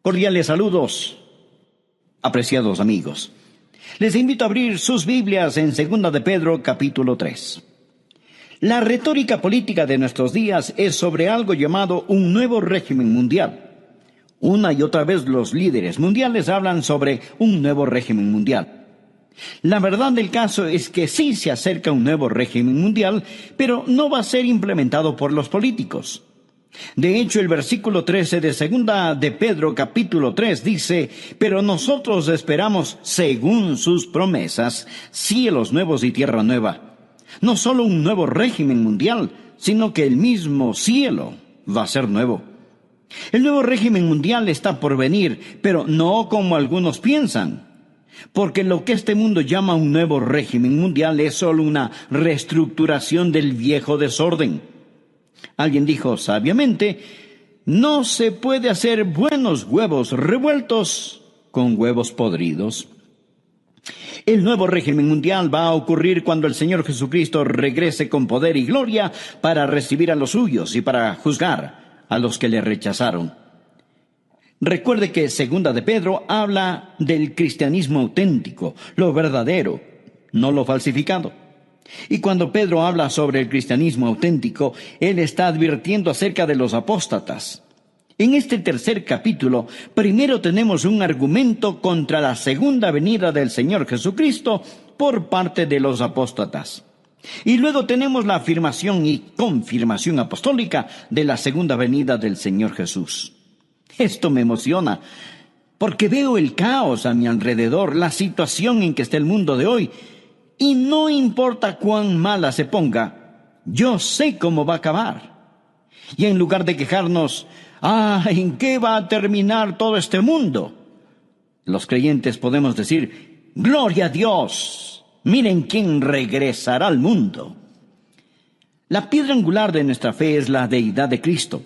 Cordiales saludos, apreciados amigos. Les invito a abrir sus Biblias en 2 de Pedro, capítulo 3. La retórica política de nuestros días es sobre algo llamado un nuevo régimen mundial. Una y otra vez los líderes mundiales hablan sobre un nuevo régimen mundial. La verdad del caso es que sí se acerca un nuevo régimen mundial, pero no va a ser implementado por los políticos. De hecho, el versículo 13 de 2 de Pedro capítulo 3 dice: pero nosotros esperamos, según sus promesas, cielos nuevos y tierra nueva. No solo un nuevo régimen mundial, sino que el mismo cielo va a ser nuevo. El nuevo régimen mundial está por venir, pero no como algunos piensan. Porque lo que este mundo llama un nuevo régimen mundial es solo una reestructuración del viejo desorden. Alguien dijo sabiamente: no se puede hacer buenos huevos revueltos con huevos podridos. El nuevo régimen mundial va a ocurrir cuando el Señor Jesucristo regrese con poder y gloria para recibir a los suyos y para juzgar a los que le rechazaron. Recuerde que 2 de Pedro habla del cristianismo auténtico, lo verdadero, no lo falsificado. Y cuando Pedro habla sobre el cristianismo auténtico, él está advirtiendo acerca de los apóstatas. En este tercer capítulo, primero tenemos un argumento contra la segunda venida del Señor Jesucristo por parte de los apóstatas. Y luego tenemos la afirmación y confirmación apostólica de la segunda venida del Señor Jesús. Esto me emociona, porque veo el caos a mi alrededor, la situación en que está el mundo de hoy. Y no importa cuán mala se ponga, yo sé cómo va a acabar. Y en lugar de quejarnos, ¿en qué va a terminar todo este mundo?, los creyentes podemos decir: ¡gloria a Dios! Miren quién regresará al mundo. La piedra angular de nuestra fe es la deidad de Cristo.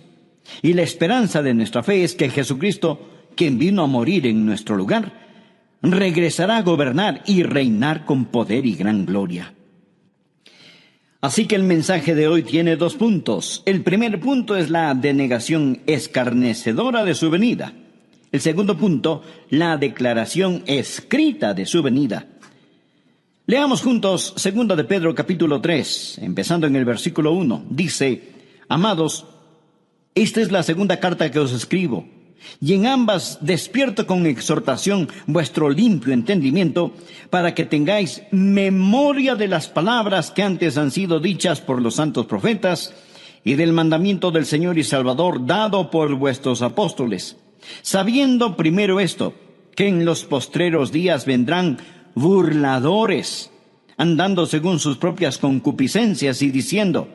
Y la esperanza de nuestra fe es que Jesucristo, quien vino a morir en nuestro lugar, regresará a gobernar y reinar con poder y gran gloria. Así que el mensaje de hoy tiene 2 puntos. El primer punto es la denegación escarnecedora de su venida. El segundo punto, la declaración escrita de su venida. Leamos juntos 2 de Pedro capítulo 3, empezando en el versículo 1. Dice: amados, esta es la segunda carta que os escribo, y en ambas despierto con exhortación vuestro limpio entendimiento, para que tengáis memoria de las palabras que antes han sido dichas por los santos profetas, y del mandamiento del Señor y Salvador dado por vuestros apóstoles, sabiendo primero esto, que en los postreros días vendrán burladores, andando según sus propias concupiscencias y diciendo,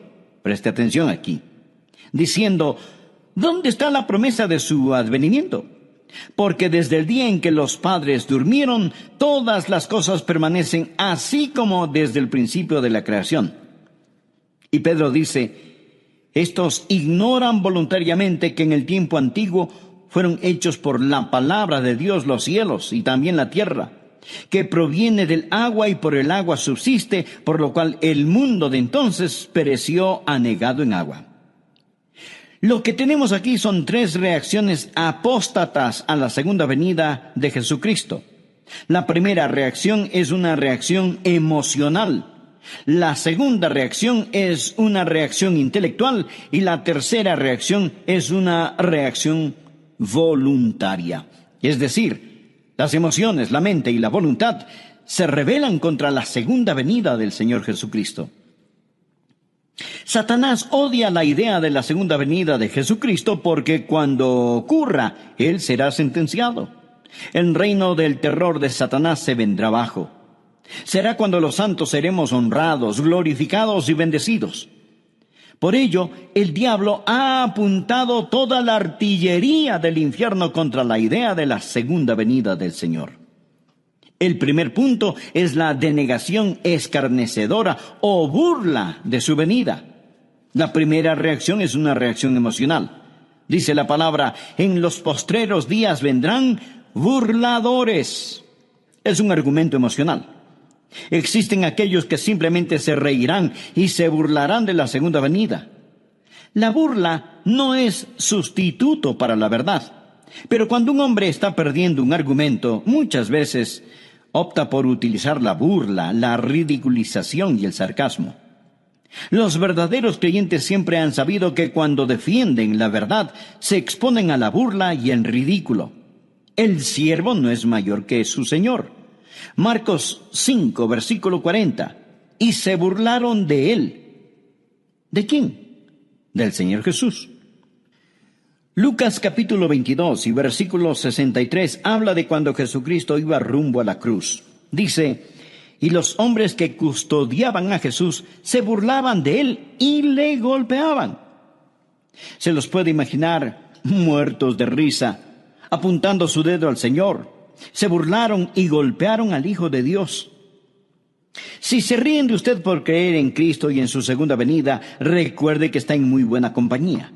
preste atención aquí, diciendo: ¿dónde está la promesa de su advenimiento? Porque desde el día en que los padres durmieron, todas las cosas permanecen así como desde el principio de la creación. Y Pedro dice: estos ignoran voluntariamente que en el tiempo antiguo fueron hechos por la palabra de Dios los cielos y también la tierra, que proviene del agua y por el agua subsiste, por lo cual el mundo de entonces pereció anegado en agua. Lo que tenemos aquí son 3 reacciones apóstatas a la segunda venida de Jesucristo. La primera reacción es una reacción emocional. La segunda reacción es una reacción intelectual. Y la tercera reacción es una reacción voluntaria. Es decir, las emociones, la mente y la voluntad se rebelan contra la segunda venida del Señor Jesucristo. Satanás odia la idea de la segunda venida de Jesucristo porque cuando ocurra, él será sentenciado. El reino del terror de Satanás se vendrá abajo. Será cuando los santos seremos honrados, glorificados y bendecidos. Por ello, el diablo ha apuntado toda la artillería del infierno contra la idea de la segunda venida del Señor. El primer punto es la denegación escarnecedora o burla de su venida. La primera reacción es una reacción emocional. Dice la palabra: en los postreros días vendrán burladores. Es un argumento emocional. Existen aquellos que simplemente se reirán y se burlarán de la segunda venida. La burla no es sustituto para la verdad. Pero cuando un hombre está perdiendo un argumento, muchas veces opta por utilizar la burla, la ridiculización y el sarcasmo. Los verdaderos creyentes siempre han sabido que cuando defienden la verdad, se exponen a la burla y el ridículo. El siervo no es mayor que su señor. Marcos 5, versículo 40. Y se burlaron de él. ¿De quién? Del Señor Jesús. Lucas capítulo 22 y versículo 63 habla de cuando Jesucristo iba rumbo a la cruz. Dice: y los hombres que custodiaban a Jesús se burlaban de él y le golpeaban. Se los puede imaginar muertos de risa, apuntando su dedo al Señor. Se burlaron y golpearon al Hijo de Dios. Si se ríen de usted por creer en Cristo y en su segunda venida, recuerde que está en muy buena compañía.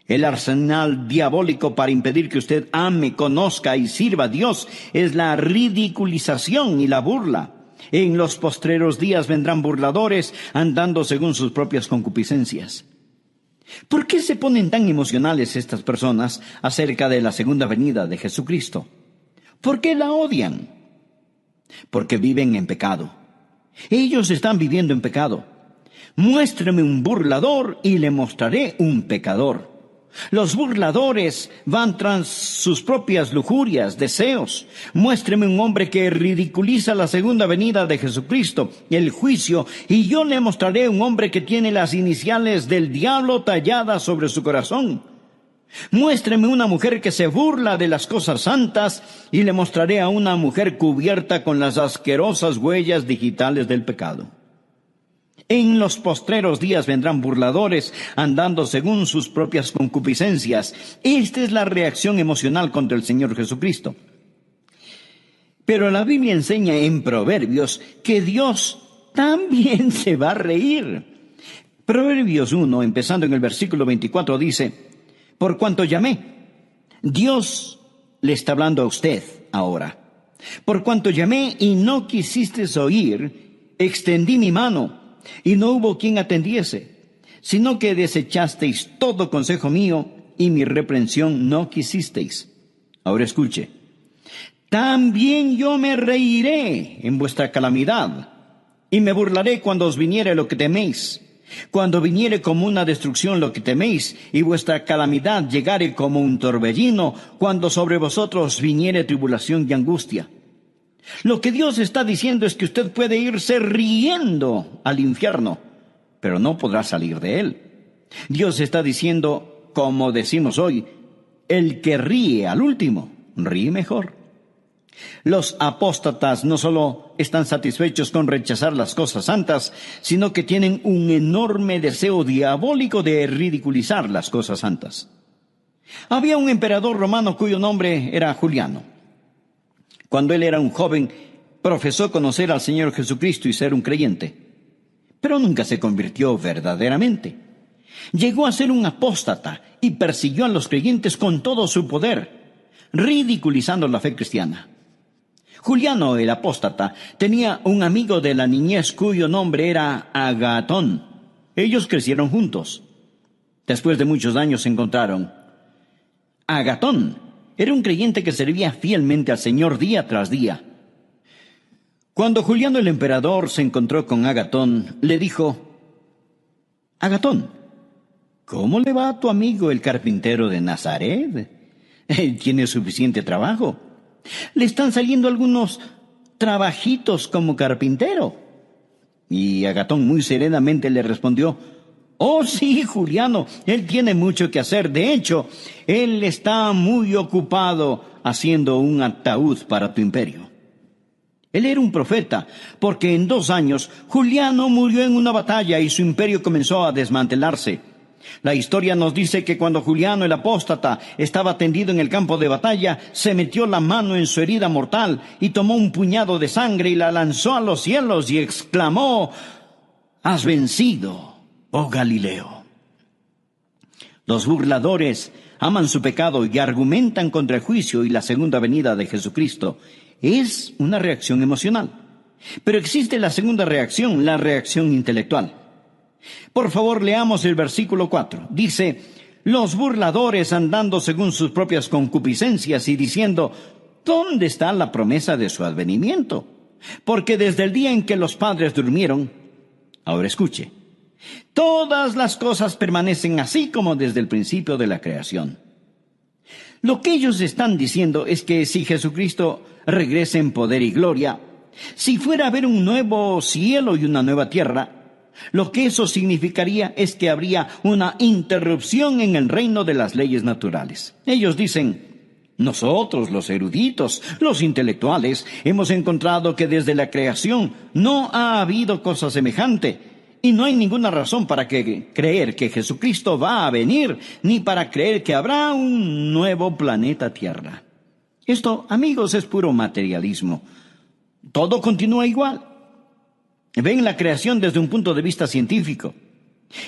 El arsenal diabólico para impedir que usted ame, conozca y sirva a Dios es la ridiculización y la burla. En los postreros días vendrán burladores andando según sus propias concupiscencias. ¿Por qué se ponen tan emocionales estas personas acerca de la segunda venida de Jesucristo? ¿Por qué la odian? Porque viven en pecado. Ellos están viviendo en pecado. Muéstreme un burlador y le mostraré un pecador. Los burladores van tras sus propias lujurias, deseos. Muéstreme un hombre que ridiculiza la segunda venida de Jesucristo, el juicio, y yo le mostraré un hombre que tiene las iniciales del diablo talladas sobre su corazón. Muéstreme una mujer que se burla de las cosas santas, y le mostraré a una mujer cubierta con las asquerosas huellas digitales del pecado. En los postreros días vendrán burladores andando según sus propias concupiscencias. Esta es la reacción emocional contra el Señor Jesucristo. Pero la Biblia enseña en Proverbios que Dios también se va a reír. Proverbios 1, empezando en el versículo 24, dice: por cuanto llamé, Dios le está hablando a usted ahora. Por cuanto llamé y no quisisteis oír, extendí mi mano, y no hubo quien atendiese, sino que desechasteis todo consejo mío, y mi reprensión no quisisteis. Ahora escuche: también yo me reiré en vuestra calamidad, y me burlaré cuando os viniere lo que teméis. Cuando viniere como una destrucción lo que teméis, y vuestra calamidad llegare como un torbellino, cuando sobre vosotros viniere tribulación y angustia. Lo que Dios está diciendo es que usted puede irse riendo al infierno, pero no podrá salir de él. Dios está diciendo, como decimos hoy, el que ríe al último, ríe mejor. Los apóstatas no solo están satisfechos con rechazar las cosas santas, sino que tienen un enorme deseo diabólico de ridiculizar las cosas santas. Había un emperador romano cuyo nombre era Juliano. Cuando él era un joven, profesó conocer al Señor Jesucristo y ser un creyente, pero nunca se convirtió verdaderamente. Llegó a ser un apóstata y persiguió a los creyentes con todo su poder, ridiculizando la fe cristiana. Juliano, el apóstata, tenía un amigo de la niñez cuyo nombre era Agatón. Ellos crecieron juntos. Después de muchos años se encontraron. Agatón era un creyente que servía fielmente al Señor día tras día. Cuando Juliano el emperador se encontró con Agatón, le dijo: Agatón, ¿cómo le va a tu amigo el carpintero de Nazaret? Él tiene suficiente trabajo. Le están saliendo algunos trabajitos como carpintero. Y Agatón muy serenamente le respondió: oh sí, Juliano, él tiene mucho que hacer. De hecho, él está muy ocupado haciendo un ataúd para tu imperio. Él era un profeta, porque en 2 años Juliano murió en una batalla y su imperio comenzó a desmantelarse. La historia nos dice que cuando Juliano el apóstata estaba tendido en el campo de batalla, se metió la mano en su herida mortal y tomó un puñado de sangre y la lanzó a los cielos y exclamó: has vencido, oh Galileo. Los burladores aman su pecado y argumentan contra el juicio y la segunda venida de Jesucristo. Es una reacción emocional. Pero existe la segunda reacción, la reacción intelectual. Por favor, leamos el versículo 4. Dice: los burladores andando según sus propias concupiscencias y diciendo, ¿dónde está la promesa de su advenimiento? Porque desde el día en que los padres durmieron, ahora escuche, todas las cosas permanecen así como desde el principio de la creación. Lo que ellos están diciendo es que si Jesucristo regresa en poder y gloria, si fuera a haber un nuevo cielo y una nueva tierra, lo que eso significaría es que habría una interrupción en el reino de las leyes naturales. Ellos dicen, nosotros, los eruditos, los intelectuales, hemos encontrado que desde la creación no ha habido cosa semejante. Y no hay ninguna razón para creer que Jesucristo va a venir, ni para creer que habrá un nuevo planeta Tierra. Esto, amigos, es puro materialismo. Todo continúa igual. Ven la creación desde un punto de vista científico.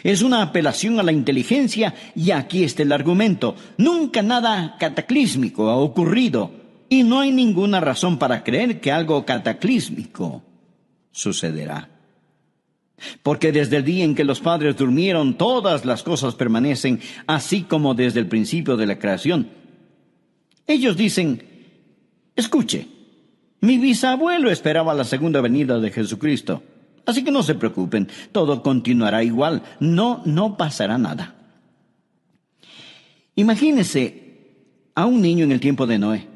Es una apelación a la inteligencia y aquí está el argumento. Nunca nada cataclísmico ha ocurrido y no hay ninguna razón para creer que algo cataclísmico sucederá. Porque desde el día en que los padres durmieron, todas las cosas permanecen así como desde el principio de la creación. Ellos dicen, escuche, mi bisabuelo esperaba la segunda venida de Jesucristo. Así que no se preocupen, todo continuará igual, no pasará nada. Imagínese a un niño en el tiempo de Noé.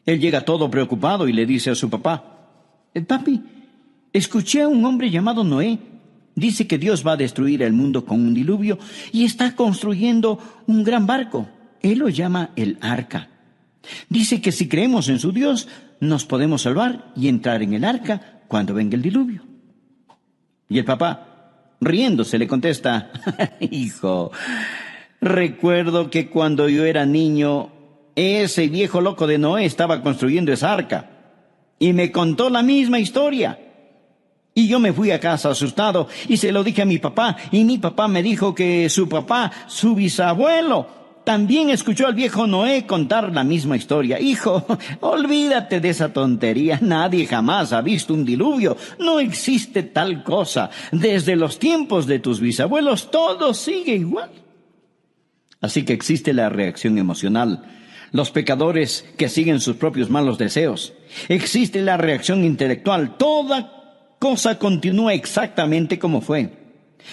Él llega todo preocupado y le dice a su papá, papi, escuché a un hombre llamado Noé. Dice que Dios va a destruir el mundo con un diluvio y está construyendo un gran barco. Él lo llama el arca. Dice que si creemos en su Dios, nos podemos salvar y entrar en el arca cuando venga el diluvio. Y el papá, riéndose, le contesta, hijo, recuerdo que cuando yo era niño, ese viejo loco de Noé estaba construyendo esa arca y me contó la misma historia. Y yo me fui a casa asustado y se lo dije a mi papá y mi papá me dijo que su papá, su bisabuelo, también escuchó al viejo Noé contar la misma historia. Hijo, olvídate de esa tontería. Nadie jamás ha visto un diluvio. No existe tal cosa. Desde los tiempos de tus bisabuelos todo sigue igual. Así que existe la reacción emocional. Los pecadores que siguen sus propios malos deseos. Existe la reacción intelectual. Toda cosa continúa exactamente como fue.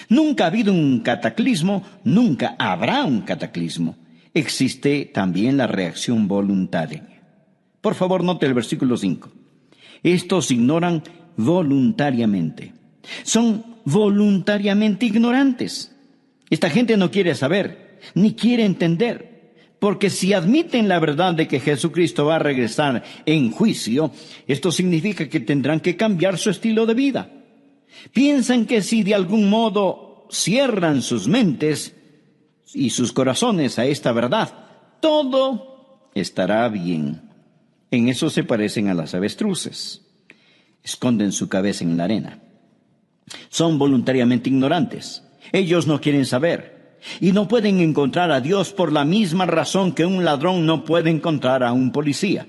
Nunca ha habido un cataclismo, nunca habrá un cataclismo. Existe también la reacción voluntaria. Por favor, note el versículo 5. Estos ignoran voluntariamente. Son voluntariamente ignorantes. Esta gente no quiere saber, ni quiere entender. Porque si admiten la verdad de que Jesucristo va a regresar en juicio, esto significa que tendrán que cambiar su estilo de vida. Piensan que si de algún modo cierran sus mentes y sus corazones a esta verdad, todo estará bien. En eso se parecen a las avestruces. Esconden su cabeza en la arena. Son voluntariamente ignorantes. Ellos no quieren saber. Y no pueden encontrar a Dios por la misma razón que un ladrón no puede encontrar a un policía.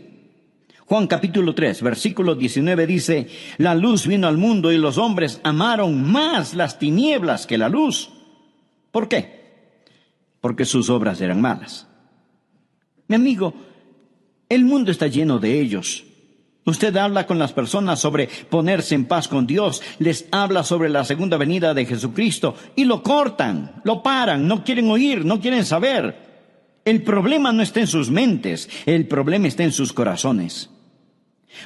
Juan capítulo 3, versículo 19 dice, la luz vino al mundo y los hombres amaron más las tinieblas que la luz. ¿Por qué? Porque sus obras eran malas. Mi amigo, el mundo está lleno de ellos. Usted habla con las personas sobre ponerse en paz con Dios, les habla sobre la segunda venida de Jesucristo y lo cortan, lo paran, no quieren oír, no quieren saber. El problema no está en sus mentes, el problema está en sus corazones.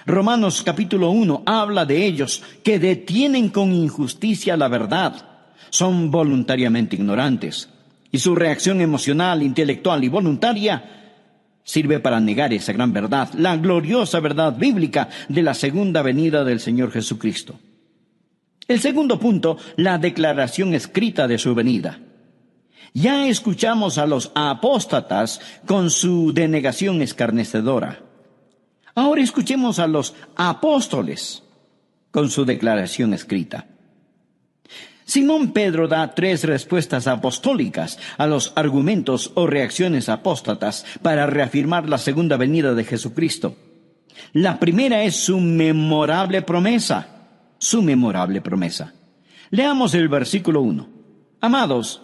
Romanos capítulo 1 habla de ellos que detienen con injusticia la verdad. Son voluntariamente ignorantes. Y su reacción emocional, intelectual y voluntaria sirve para negar esa gran verdad, la gloriosa verdad bíblica de la segunda venida del Señor Jesucristo. El segundo punto, la declaración escrita de su venida. Ya escuchamos a los apóstatas con su denegación escarnecedora. Ahora escuchemos a los apóstoles con su declaración escrita. Simón Pedro da 3 respuestas apostólicas a los argumentos o reacciones apóstatas para reafirmar la segunda venida de Jesucristo. La primera es su memorable promesa. Leamos el versículo 1. Amados,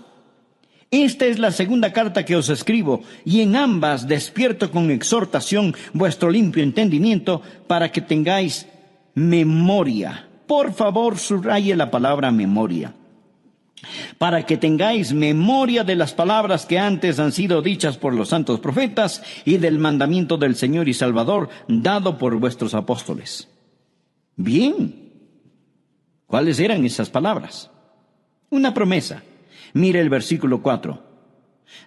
Esta es la segunda carta que os escribo, y en ambas despierto con exhortación vuestro limpio entendimiento para que tengáis memoria. Por favor, subraye la palabra memoria. Para que tengáis memoria de las palabras que antes han sido dichas por los santos profetas y del mandamiento del Señor y Salvador dado por vuestros apóstoles. Bien, ¿cuáles eran esas palabras? Una promesa. Mire el versículo 4.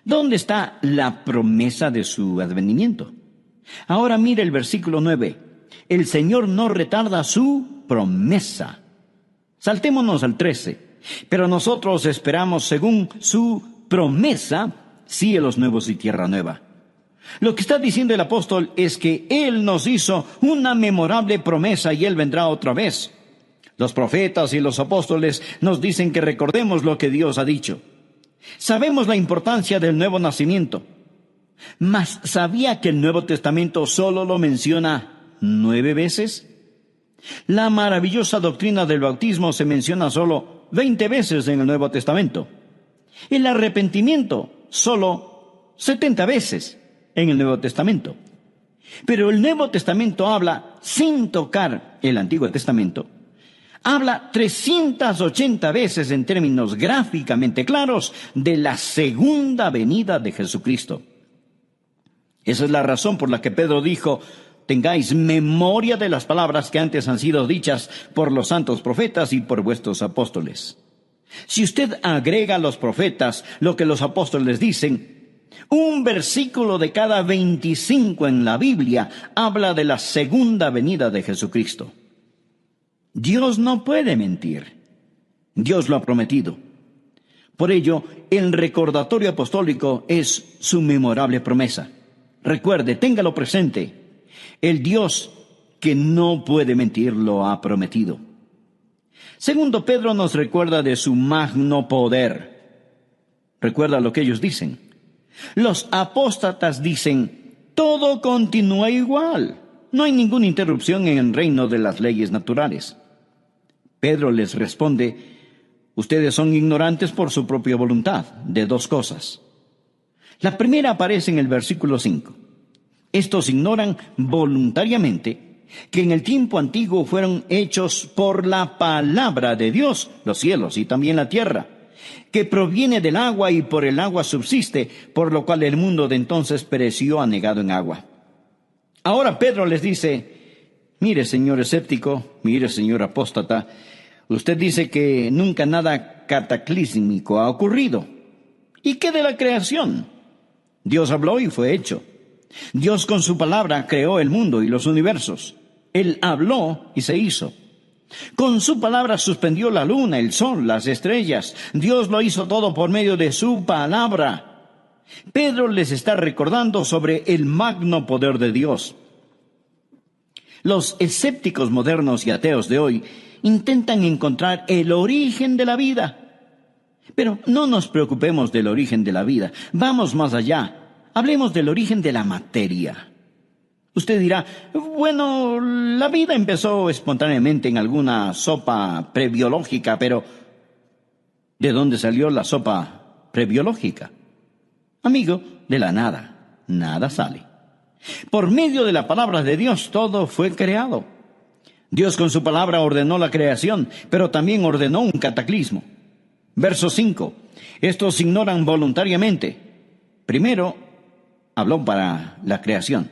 ¿Dónde está la promesa de su advenimiento? Ahora mire el versículo 9. El Señor no retarda su promesa. Saltémonos al 13. Pero nosotros esperamos, según su promesa, cielos nuevos y tierra nueva. Lo que está diciendo el apóstol es que Él nos hizo una memorable promesa y Él vendrá otra vez. Los profetas y los apóstoles nos dicen que recordemos lo que Dios ha dicho. Sabemos la importancia del nuevo nacimiento. Mas, ¿sabía que el Nuevo Testamento solo lo menciona 9 veces? La maravillosa doctrina del bautismo se menciona solo 20 veces en el Nuevo Testamento. El arrepentimiento solo 70 veces en el Nuevo Testamento. Pero el Nuevo Testamento habla, sin tocar el Antiguo Testamento, habla 380 veces en términos gráficamente claros de la segunda venida de Jesucristo. Esa es la razón por la que Pedro dijo: tengáis memoria de las palabras que antes han sido dichas por los santos profetas y por vuestros apóstoles. Si usted agrega a los profetas lo que los apóstoles dicen, un versículo de cada 25 en la Biblia habla de la segunda venida de Jesucristo. Dios no puede mentir. Dios lo ha prometido. Por ello, el recordatorio apostólico es su memorable promesa. Recuerde, téngalo presente. El Dios que no puede mentir lo ha prometido. Segundo, Pedro nos recuerda de su magno poder. Recuerda lo que ellos dicen. Los apóstatas dicen: todo continúa igual. No hay ninguna interrupción en el reino de las leyes naturales. Pedro les responde: ustedes son ignorantes por su propia voluntad de 2 cosas. La primera aparece en el versículo 5. Estos ignoran voluntariamente que en el tiempo antiguo fueron hechos por la palabra de Dios los cielos y también la tierra, que proviene del agua y por el agua subsiste, por lo cual el mundo de entonces pereció anegado en agua. Ahora Pedro les dice: mire, señor escéptico, mire, señor apóstata, usted dice que nunca nada cataclísmico ha ocurrido. ¿Y qué de la creación? Dios habló y fue hecho. Dios con su palabra creó el mundo y los universos. Él habló y se hizo. Con su palabra suspendió la luna, el sol, las estrellas. Dios lo hizo todo por medio de su palabra. Pedro les está recordando sobre el magno poder de Dios. Los escépticos modernos y ateos de hoy intentan encontrar el origen de la vida. Pero no nos preocupemos del origen de la vida. Vamos más allá. Hablemos del origen de la materia. Usted dirá: bueno, la vida empezó espontáneamente en alguna sopa prebiológica, pero ¿de dónde salió la sopa prebiológica? Amigo, de la nada. Nada sale. Por medio de la palabra de Dios todo fue creado. Dios con su palabra ordenó la creación, pero también ordenó un cataclismo. Verso 5. Estos ignoran voluntariamente. Primero, habló para la creación,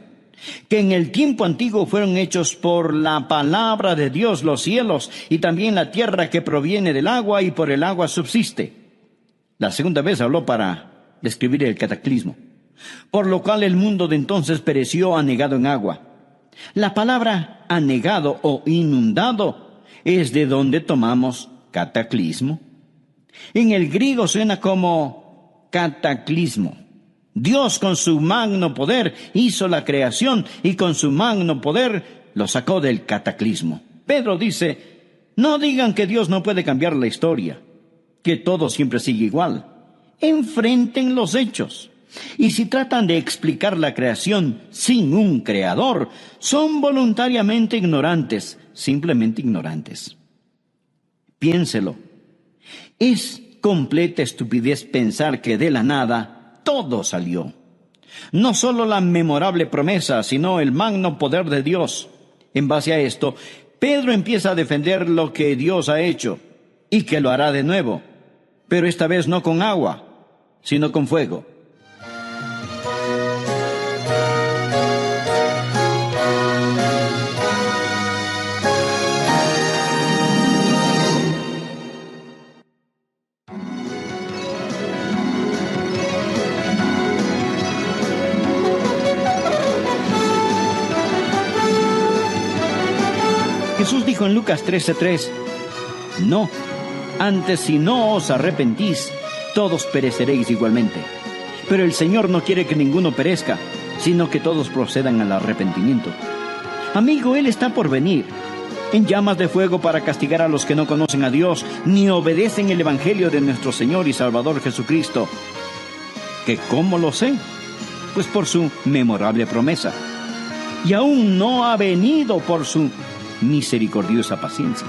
que en el tiempo antiguo fueron hechos por la palabra de Dios los cielos y también la tierra que proviene del agua y por el agua subsiste. La segunda vez habló para describir el cataclismo, por lo cual el mundo de entonces pereció anegado en agua. La palabra anegado o inundado es de donde tomamos cataclismo. En el griego suena como cataclismo. Dios con su magno poder hizo la creación y con su magno poder lo sacó del cataclismo. Pedro dice: no digan que Dios no puede cambiar la historia, que todo siempre sigue igual. Enfrenten los hechos. Y si tratan de explicar la creación sin un creador, son voluntariamente ignorantes, simplemente ignorantes. Piénselo. Es completa estupidez pensar que de la nada todo salió. No solo la memorable promesa, sino el magno poder de Dios. En base a esto, Pedro empieza a defender lo que Dios ha hecho y que lo hará de nuevo, pero esta vez no con agua, sino con fuego. Jesús dijo en Lucas 13:3, no, antes si no os arrepentís, todos pereceréis igualmente. Pero el Señor no quiere que ninguno perezca, sino que todos procedan al arrepentimiento. Amigo, Él está por venir, en llamas de fuego para castigar a los que no conocen a Dios, ni obedecen el Evangelio de nuestro Señor y Salvador Jesucristo. ¿Que cómo lo sé? Pues por su memorable promesa. Y aún no ha venido por su misericordiosa paciencia.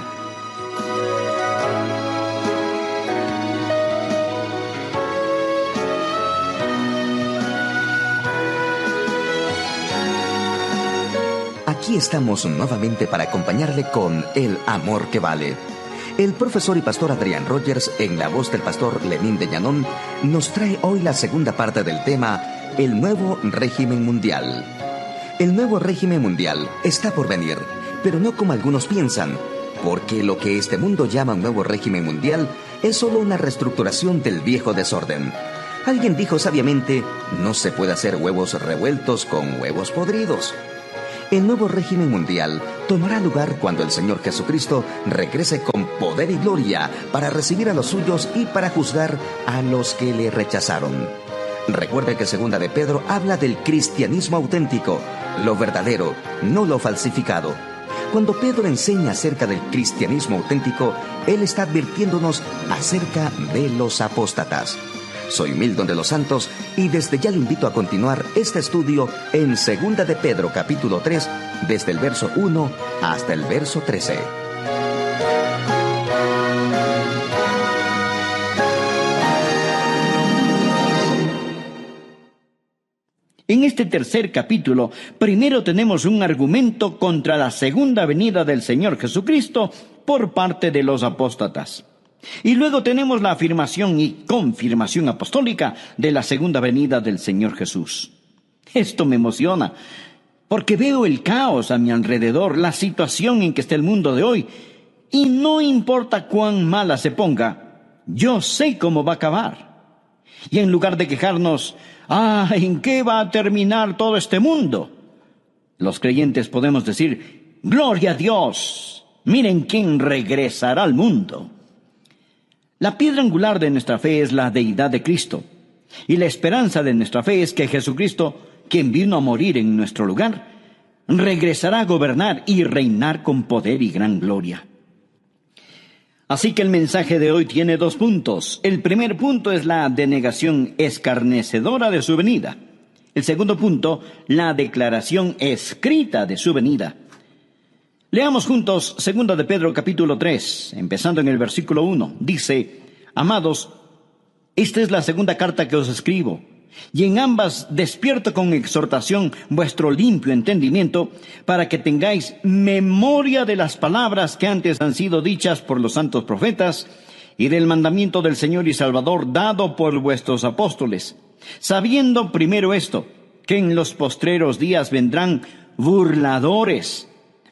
Aquí estamos nuevamente para acompañarle con El Amor que Vale. El profesor y pastor Adrián Rogers, en la voz del pastor Lenín de Llanón, nos trae hoy la segunda parte del tema, el nuevo régimen mundial. El nuevo régimen mundial está por venir, pero no como algunos piensan, porque lo que este mundo llama un nuevo régimen mundial es solo una reestructuración del viejo desorden. Alguien dijo sabiamente, no se puede hacer huevos revueltos con huevos podridos. El nuevo régimen mundial tomará lugar cuando el Señor Jesucristo regrese con poder y gloria para recibir a los suyos y para juzgar a los que le rechazaron. Recuerde que Segunda de Pedro habla del cristianismo auténtico, lo verdadero, no lo falsificado. Cuando Pedro enseña acerca del cristianismo auténtico, él está advirtiéndonos acerca de los apóstatas. Soy Milton de los Santos y desde ya le invito a continuar este estudio en Segunda de Pedro capítulo 3, desde el verso 1 hasta el verso 13. En este tercer capítulo, primero tenemos un argumento contra la segunda venida del Señor Jesucristo por parte de los apóstatas. Y luego tenemos la afirmación y confirmación apostólica de la segunda venida del Señor Jesús. Esto me emociona, porque veo el caos a mi alrededor, la situación en que está el mundo de hoy, y no importa cuán mala se ponga, yo sé cómo va a acabar. Y en lugar de quejarnos, ¿en qué va a terminar todo este mundo?, los creyentes podemos decir, ¡gloria a Dios! Miren quién regresará al mundo. La piedra angular de nuestra fe es la deidad de Cristo. Y la esperanza de nuestra fe es que Jesucristo, quien vino a morir en nuestro lugar, regresará a gobernar y reinar con poder y gran gloria. Así que el mensaje de hoy tiene 2 puntos. El primer punto es la denegación escarnecedora de su venida. El segundo punto, la declaración escrita de su venida. Leamos juntos 2 de Pedro capítulo 3, empezando en el versículo 1. Dice, amados, esta es la segunda carta que os escribo, y en ambas despierto con exhortación vuestro limpio entendimiento, para que tengáis memoria de las palabras que antes han sido dichas por los santos profetas, y del mandamiento del Señor y Salvador dado por vuestros apóstoles, sabiendo primero esto, que en los postreros días vendrán burladores,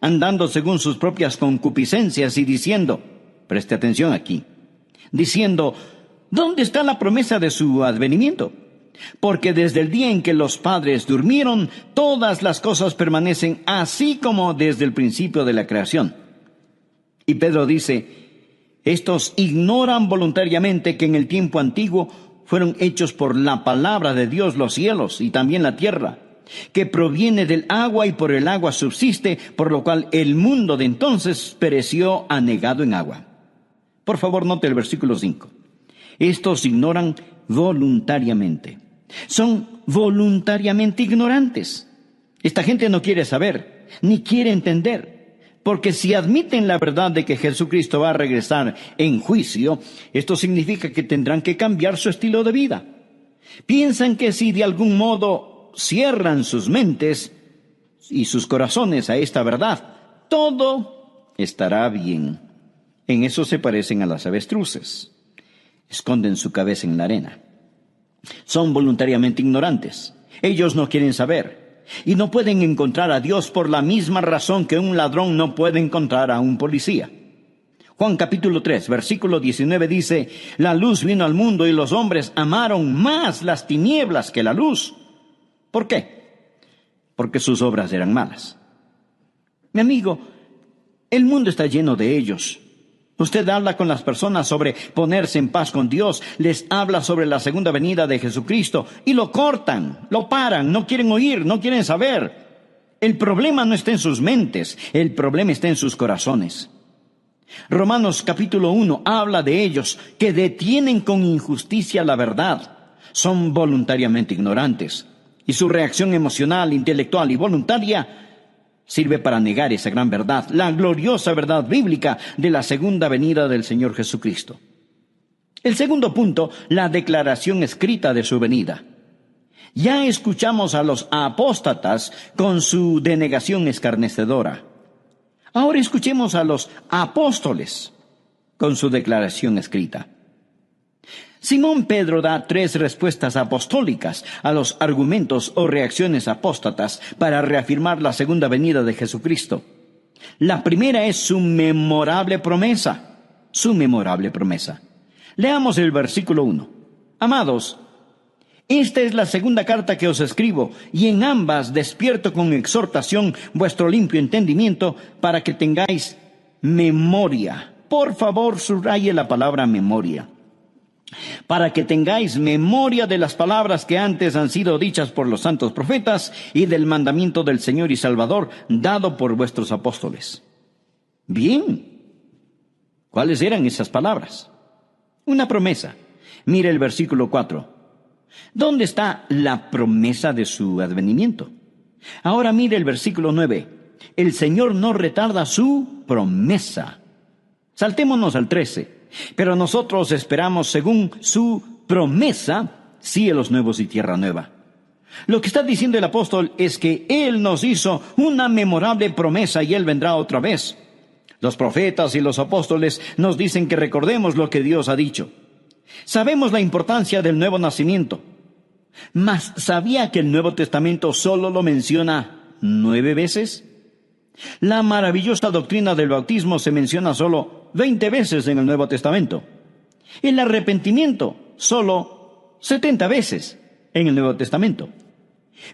andando según sus propias concupiscencias y diciendo, preste atención aquí, diciendo, ¿dónde está la promesa de su advenimiento? Porque desde el día en que los padres durmieron, todas las cosas permanecen así como desde el principio de la creación. Y Pedro dice, estos ignoran voluntariamente que en el tiempo antiguo fueron hechos por la palabra de Dios los cielos y también la tierra, que proviene del agua y por el agua subsiste, por lo cual el mundo de entonces pereció anegado en agua. Por favor, note el versículo 5. Estos ignoran voluntariamente. Son voluntariamente ignorantes. Esta gente no quiere saber, ni quiere entender. Porque si admiten la verdad de que Jesucristo va a regresar en juicio, esto significa que tendrán que cambiar su estilo de vida. Piensan que si de algún modo cierran sus mentes y sus corazones a esta verdad, todo estará bien. En eso se parecen a las avestruces. Esconden su cabeza en la arena. Son voluntariamente ignorantes. Ellos no quieren saber. Y no pueden encontrar a Dios por la misma razón que un ladrón no puede encontrar a un policía. Juan capítulo 3, versículo 19 dice: la luz vino al mundo y los hombres amaron más las tinieblas que la luz. ¿Por qué? Porque sus obras eran malas. Mi amigo, el mundo está lleno de ellos. Usted habla con las personas sobre ponerse en paz con Dios, les habla sobre la segunda venida de Jesucristo y lo cortan, lo paran, no quieren oír, no quieren saber. El problema no está en sus mentes, el problema está en sus corazones. Romanos capítulo 1 habla de ellos que detienen con injusticia la verdad. Son voluntariamente ignorantes y su reacción emocional, intelectual y voluntaria sirve para negar esa gran verdad, la gloriosa verdad bíblica de la segunda venida del Señor Jesucristo. El segundo punto, la declaración escrita de su venida. Ya escuchamos a los apóstatas con su denegación escarnecedora. Ahora escuchemos a los apóstoles con su declaración escrita. Simón Pedro da 3 respuestas apostólicas a los argumentos o reacciones apóstatas para reafirmar la segunda venida de Jesucristo. La primera es su memorable promesa. Su memorable promesa. Leamos el versículo 1. Amados, esta es la segunda carta que os escribo, y en ambas despierto con exhortación vuestro limpio entendimiento para que tengáis memoria. Por favor, subraye la palabra memoria. Para que tengáis memoria de las palabras que antes han sido dichas por los santos profetas y del mandamiento del Señor y Salvador dado por vuestros apóstoles. Bien, ¿cuáles eran esas palabras? Una promesa. Mire el versículo 4. ¿Dónde está la promesa de su advenimiento? Ahora mire el versículo 9. El Señor no retarda su promesa. Saltémonos al 13. Pero nosotros esperamos, según su promesa, cielos nuevos y tierra nueva. Lo que está diciendo el apóstol es que Él nos hizo una memorable promesa y Él vendrá otra vez. Los profetas y los apóstoles nos dicen que recordemos lo que Dios ha dicho. Sabemos la importancia del nuevo nacimiento. Mas, ¿sabía que el Nuevo Testamento solo lo menciona 9 veces? La maravillosa doctrina del bautismo se menciona solo 20 veces en el Nuevo Testamento. El arrepentimiento solo 70 veces en el Nuevo Testamento.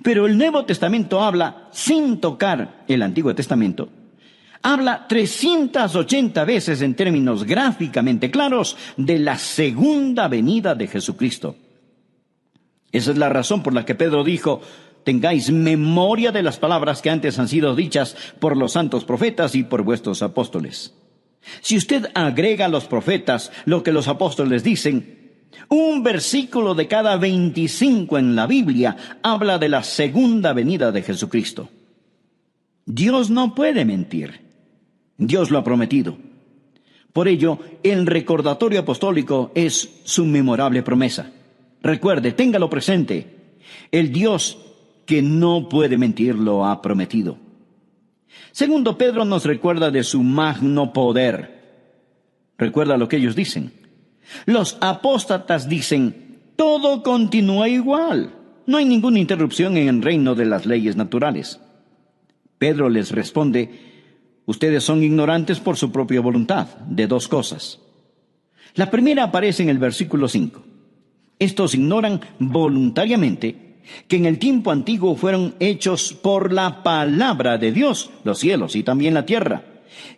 Pero el Nuevo Testamento habla, sin tocar el Antiguo Testamento, habla 380 veces en términos gráficamente claros de la segunda venida de Jesucristo. Esa es la razón por la que Pedro dijo: tengáis memoria de las palabras que antes han sido dichas por los santos profetas y por vuestros apóstoles. Si usted agrega a los profetas lo que los apóstoles dicen, un versículo de cada 25 en la Biblia habla de la segunda venida de Jesucristo. Dios no puede mentir. Dios lo ha prometido. Por ello, el recordatorio apostólico es su memorable promesa. Recuerde, téngalo presente. El Dios que no puede mentir lo ha prometido. Segundo, Pedro nos recuerda de su magno poder. Recuerda lo que ellos dicen. Los apóstatas dicen: todo continúa igual. No hay ninguna interrupción en el reino de las leyes naturales. Pedro les responde: ustedes son ignorantes por su propia voluntad de 2 cosas. La primera aparece en el versículo 5. Estos ignoran voluntariamente que en el tiempo antiguo fueron hechos por la palabra de Dios los cielos y también la tierra,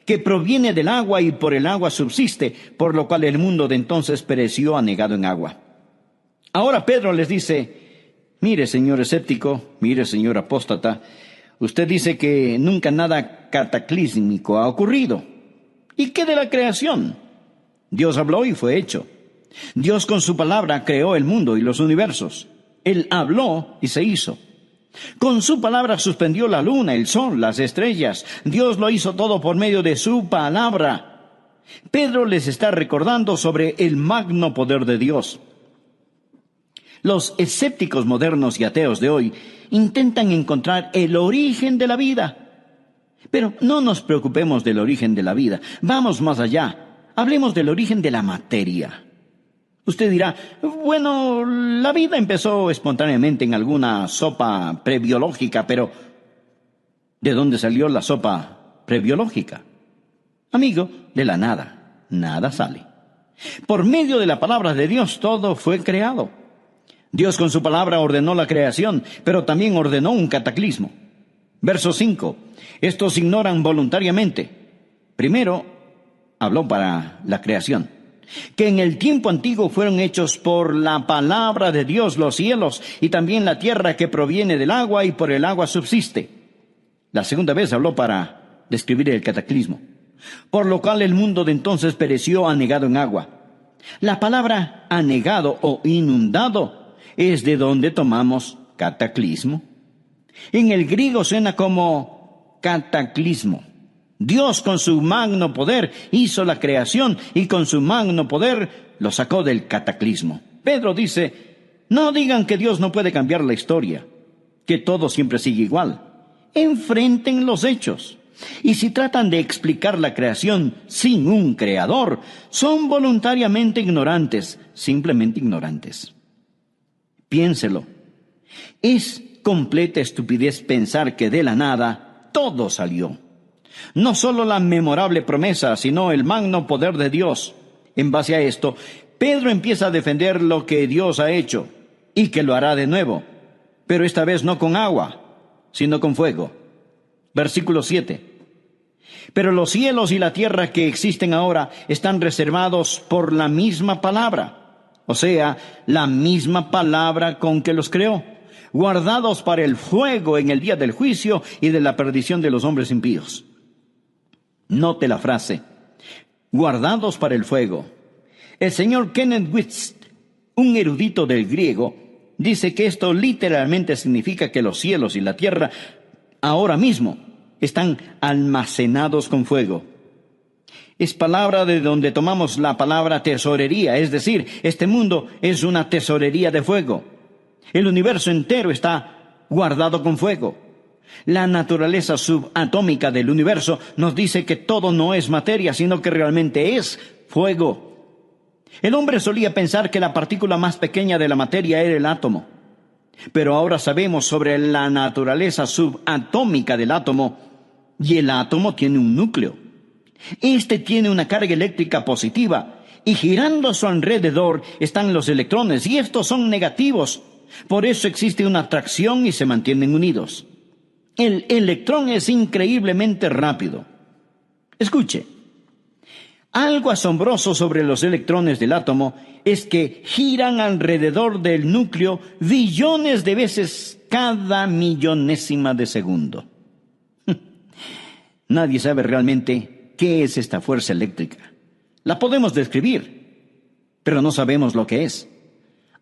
que proviene del agua y por el agua subsiste, por lo cual el mundo de entonces pereció anegado en agua. Ahora Pedro les dice: mire, señor escéptico, mire, señor apóstata, usted dice que nunca nada cataclísmico ha ocurrido. ¿Y qué de la creación? Dios habló y fue hecho. Dios con su palabra creó el mundo y los universos. Él habló y se hizo. Con su palabra suspendió la luna, el sol, las estrellas. Dios lo hizo todo por medio de su palabra. Pedro les está recordando sobre el magno poder de Dios. Los escépticos modernos y ateos de hoy intentan encontrar el origen de la vida. Pero no nos preocupemos del origen de la vida. Vamos más allá. Hablemos del origen de la materia. Usted dirá, bueno, la vida empezó espontáneamente en alguna sopa prebiológica, pero ¿de dónde salió la sopa prebiológica? Amigo, de la nada. Nada sale. Por medio de la palabra de Dios todo fue creado. Dios con su palabra ordenó la creación, pero también ordenó un cataclismo. Verso 5. Estos ignoran voluntariamente. Primero, habló para la creación. Que en el tiempo antiguo fueron hechos por la palabra de Dios los cielos y también la tierra que proviene del agua y por el agua subsiste. La segunda vez habló para describir el cataclismo. Por lo cual el mundo de entonces pereció anegado en agua. La palabra anegado o inundado es de donde tomamos cataclismo. En el griego suena como cataclismo. Dios con su magno poder hizo la creación y con su magno poder lo sacó del cataclismo. Pedro dice, no digan que Dios no puede cambiar la historia, que todo siempre sigue igual. Enfrenten los hechos. Y si tratan de explicar la creación sin un creador, son voluntariamente ignorantes, simplemente ignorantes. Piénselo. Es completa estupidez pensar que de la nada todo salió. No solo la memorable promesa, sino el magno poder de Dios. En base a esto, Pedro empieza a defender lo que Dios ha hecho y que lo hará de nuevo, pero esta vez no con agua, sino con fuego. Versículo 7. Pero los cielos y la tierra que existen ahora están reservados por la misma palabra, o sea, la misma palabra con que los creó, guardados para el fuego en el día del juicio y de la perdición de los hombres impíos. Note la frase, guardados para el fuego. El señor Kenneth Wuest, un erudito del griego, dice que esto literalmente significa que los cielos y la tierra ahora mismo están almacenados con fuego. Es palabra de donde tomamos la palabra tesorería, es decir, este mundo es una tesorería de fuego. El universo entero está guardado con fuego. La naturaleza subatómica del universo nos dice que todo no es materia, sino que realmente es fuego. El hombre solía pensar que la partícula más pequeña de la materia era el átomo. Pero ahora sabemos sobre la naturaleza subatómica del átomo, y el átomo tiene un núcleo. Este tiene una carga eléctrica positiva, y girando a su alrededor están los electrones, y estos son negativos. Por eso existe una atracción y se mantienen unidos. El electrón es increíblemente rápido. Escuche, algo asombroso sobre los electrones del átomo es que giran alrededor del núcleo billones de veces cada millonésima de segundo. Nadie sabe realmente qué es esta fuerza eléctrica. La podemos describir, pero no sabemos lo que es.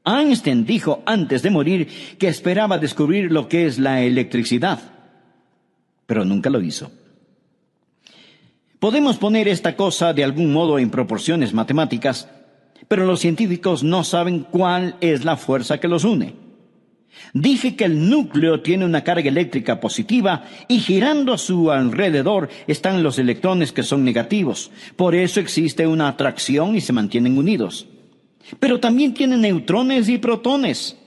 Einstein dijo antes de morir que esperaba descubrir lo que es la electricidad, pero nunca lo hizo. Podemos poner esta cosa de algún modo en proporciones matemáticas, pero los científicos no saben cuál es la fuerza que los une. Dije que el núcleo tiene una carga eléctrica positiva y girando a su alrededor están los electrones que son negativos. Por eso existe una atracción y se mantienen unidos. Pero también tiene neutrones y protones.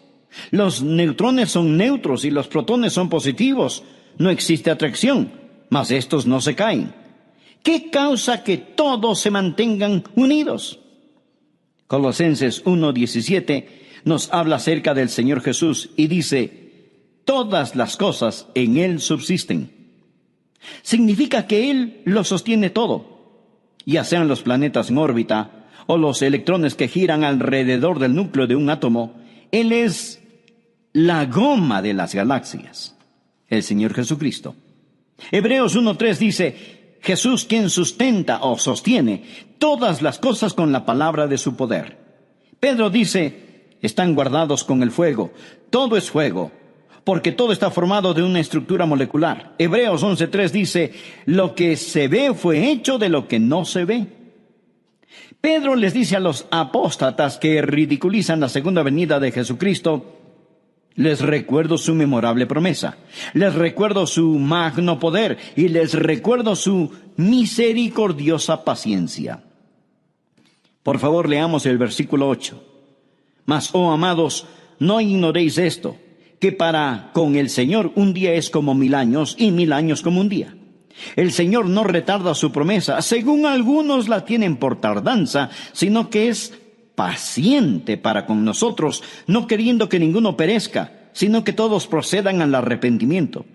Los neutrones son neutros y los protones son positivos. No existe atracción, mas estos no se caen. ¿Qué causa que todos se mantengan unidos? Colosenses 1:17 nos habla acerca del Señor Jesús y dice, todas las cosas en Él subsisten. Significa que Él lo sostiene todo, ya sean los planetas en órbita o los electrones que giran alrededor del núcleo de un átomo. Él es la goma de las galaxias, el Señor Jesucristo. Hebreos 1:3 dice, Jesús quien sustenta o sostiene todas las cosas con la palabra de su poder. Pedro dice, están guardados con el fuego. Todo es fuego. porque todo está formado de una estructura molecular. Hebreos 11:3 dice, lo que se ve fue hecho de lo que no se ve. Pedro les dice a los apóstatas que ridiculizan la segunda venida de Jesucristo, les recuerdo su memorable promesa, les recuerdo su magno poder y les recuerdo su misericordiosa paciencia. Por favor, leamos el versículo 8. Mas, oh amados, no ignoréis esto, que para con el Señor un día es como 1000 años y 1000 años como un día. El Señor no retarda su promesa, según algunos la tienen por tardanza, sino que es paciente para con nosotros, no queriendo que ninguno perezca, sino que todos procedan al arrepentimiento.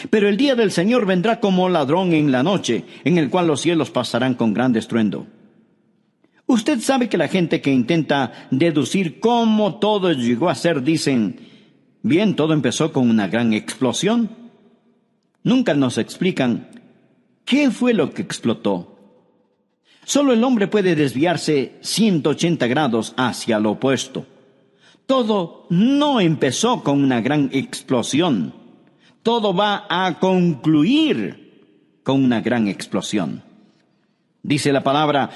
Pero el día del Señor vendrá como ladrón en la noche, en el cual los cielos pasarán con gran estruendo. Usted sabe que la gente que intenta deducir cómo todo llegó a ser dicen, bien, todo empezó con una gran explosión. Nunca nos explican qué fue lo que explotó. Solo el hombre puede desviarse 180 grados hacia lo opuesto. Todo no empezó con una gran explosión. Todo va a concluir con una gran explosión. Dice la palabra,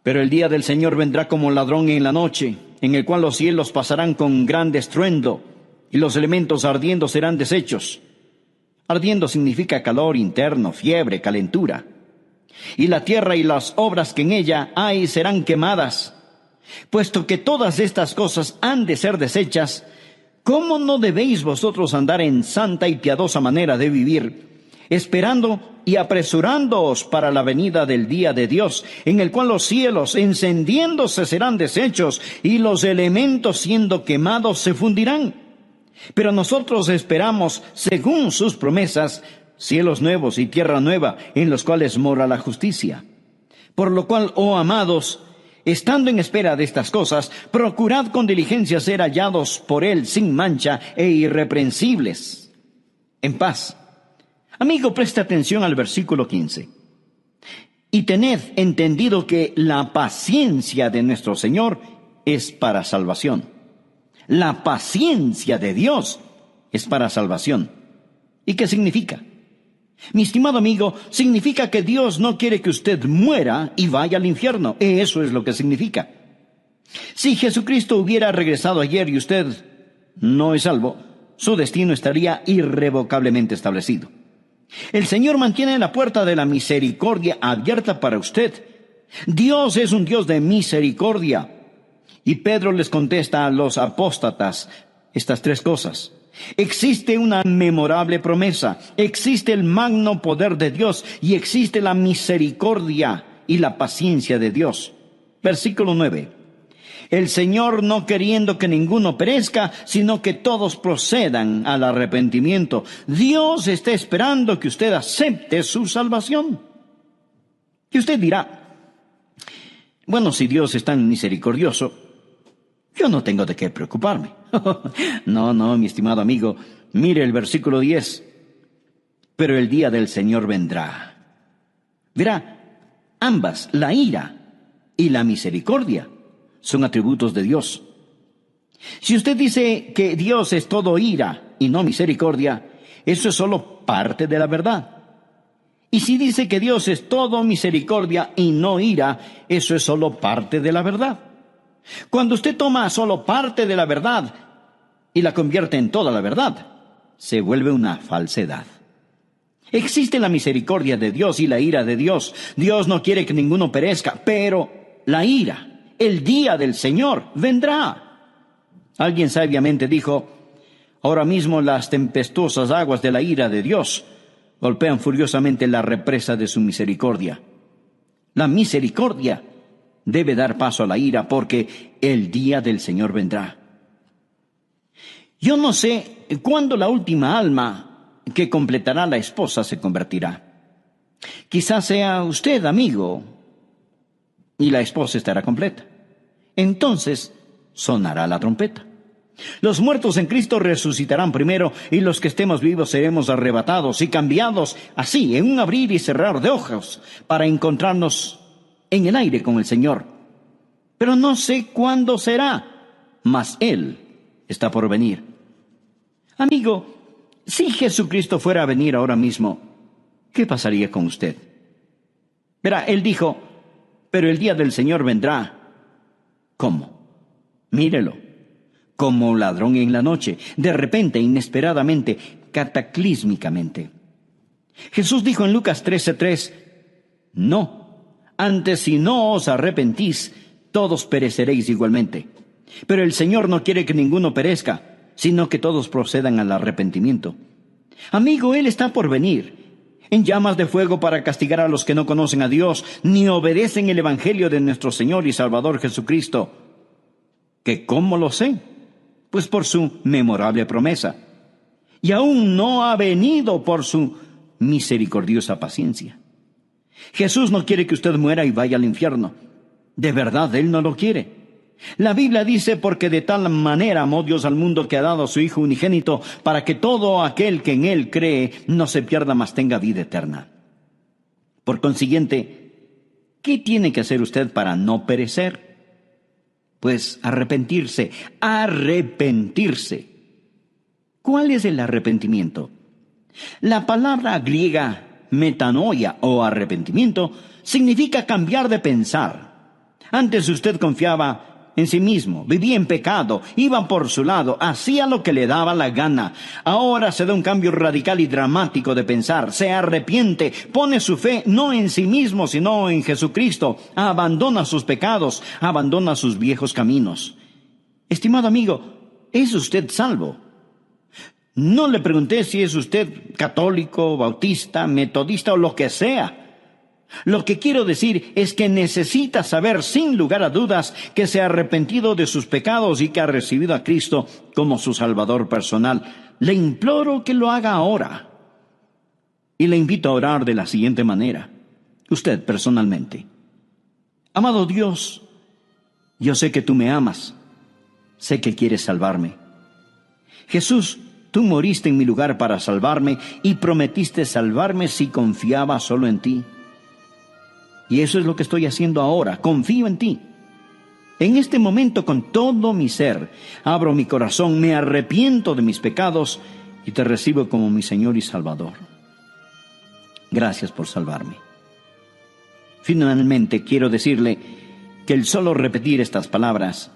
pero el día del Señor vendrá como ladrón en la noche, en el cual los cielos pasarán con gran estruendo, y los elementos ardiendo serán deshechos. Ardiendo significa calor interno, fiebre, calentura. Y la tierra y las obras que en ella hay serán quemadas. Puesto que todas estas cosas han de ser deshechas, ¿cómo no debéis vosotros andar en santa y piadosa manera de vivir, esperando y apresurándoos para la venida del día de Dios, en el cual los cielos encendiéndose serán deshechos y los elementos siendo quemados se fundirán? Pero nosotros esperamos, según sus promesas, cielos nuevos y tierra nueva, en los cuales mora la justicia. Por lo cual, oh amados, estando en espera de estas cosas, procurad con diligencia ser hallados por Él sin mancha e irreprensibles, en paz. Amigo, presta atención al versículo 15. Y tened entendido que la paciencia de nuestro Señor es para salvación. La paciencia de Dios es para salvación. ¿Y qué significa? Mi estimado amigo, significa que Dios no quiere que usted muera y vaya al infierno. Eso es lo que significa. Si Jesucristo hubiera regresado ayer y usted no es salvo, su destino estaría irrevocablemente establecido. El Señor mantiene la puerta de la misericordia abierta para usted. Dios es un Dios de misericordia. Y Pedro les contesta a los apóstatas estas 3 cosas. Existe una memorable promesa, existe el magno poder de Dios y existe la misericordia y la paciencia de Dios. Versículo 9. El Señor no queriendo que ninguno perezca, sino que todos procedan al arrepentimiento. Dios está esperando que usted acepte su salvación. Y usted dirá, bueno, si Dios es tan misericordioso, yo no tengo de qué preocuparme. No, mi estimado amigo, mire el versículo 10. Pero el día del Señor vendrá. Verá, ambas, la ira y la misericordia, son atributos de Dios. Si usted dice que Dios es todo ira y no misericordia, eso es solo parte de la verdad. Y si dice que Dios es todo misericordia y no ira, eso es solo parte de la verdad. Cuando usted toma solo parte de la verdad y la convierte en toda la verdad, se vuelve una falsedad. Existe la misericordia de Dios y la ira de Dios. Dios no quiere que ninguno perezca, pero la ira, el día del Señor, vendrá. Alguien sabiamente dijo, ahora mismo las tempestuosas aguas de la ira de Dios golpean furiosamente la represa de su misericordia. La misericordia debe dar paso a la ira porque el día del Señor vendrá. Yo no sé cuándo la última alma que completará la esposa se convertirá. Quizás sea usted, amigo, y la esposa estará completa. Entonces sonará la trompeta. Los muertos en Cristo resucitarán primero y los que estemos vivos seremos arrebatados y cambiados así en un abrir y cerrar de ojos para encontrarnos en el aire con el Señor. Pero no sé cuándo será, mas Él está por venir. Amigo, si Jesucristo fuera a venir ahora mismo, ¿qué pasaría con usted? Verá, él dijo, pero el día del Señor vendrá. ¿Cómo? Mírelo, como ladrón en la noche, de repente, inesperadamente, cataclísmicamente. Jesús dijo en Lucas 13:3, no, antes si no os arrepentís, todos pereceréis igualmente. Pero el Señor no quiere que ninguno perezca, sino que todos procedan al arrepentimiento. Amigo, Él está por venir, en llamas de fuego para castigar a los que no conocen a Dios, ni obedecen el Evangelio de nuestro Señor y Salvador Jesucristo. ¿Que cómo lo sé? Pues por su memorable promesa. Y aún no ha venido por su misericordiosa paciencia. Jesús no quiere que usted muera y vaya al infierno. De verdad, Él no lo quiere. La Biblia dice, porque de tal manera amó Dios al mundo que ha dado a su Hijo unigénito, para que todo aquel que en Él cree no se pierda, mas tenga vida eterna. Por consiguiente, ¿qué tiene que hacer usted para no perecer? Pues arrepentirse. ¿Cuál es el arrepentimiento? La palabra griega metanoia o arrepentimiento significa cambiar de pensar. Antes usted confiaba en sí mismo, vivía en pecado, iba por su lado, hacía lo que le daba la gana. Ahora se da un cambio radical y dramático de pensar, se arrepiente, pone su fe no en sí mismo, sino en Jesucristo, abandona sus pecados, abandona sus viejos caminos. Estimado amigo, ¿es usted salvo? No le pregunté si es usted católico, bautista, metodista o lo que sea. Lo que quiero decir es que necesita saber sin lugar a dudas que se ha arrepentido de sus pecados y que ha recibido a Cristo como su Salvador personal. Le imploro que lo haga ahora. Y le invito a orar de la siguiente manera. Usted personalmente. Amado Dios, yo sé que tú me amas. Sé que quieres salvarme. Jesús, tú moriste en mi lugar para salvarme y prometiste salvarme si confiaba solo en ti. Y eso es lo que estoy haciendo ahora. Confío en ti. En este momento, con todo mi ser, abro mi corazón, me arrepiento de mis pecados y te recibo como mi Señor y Salvador. Gracias por salvarme. Finalmente, quiero decirle que el solo repetir estas palabras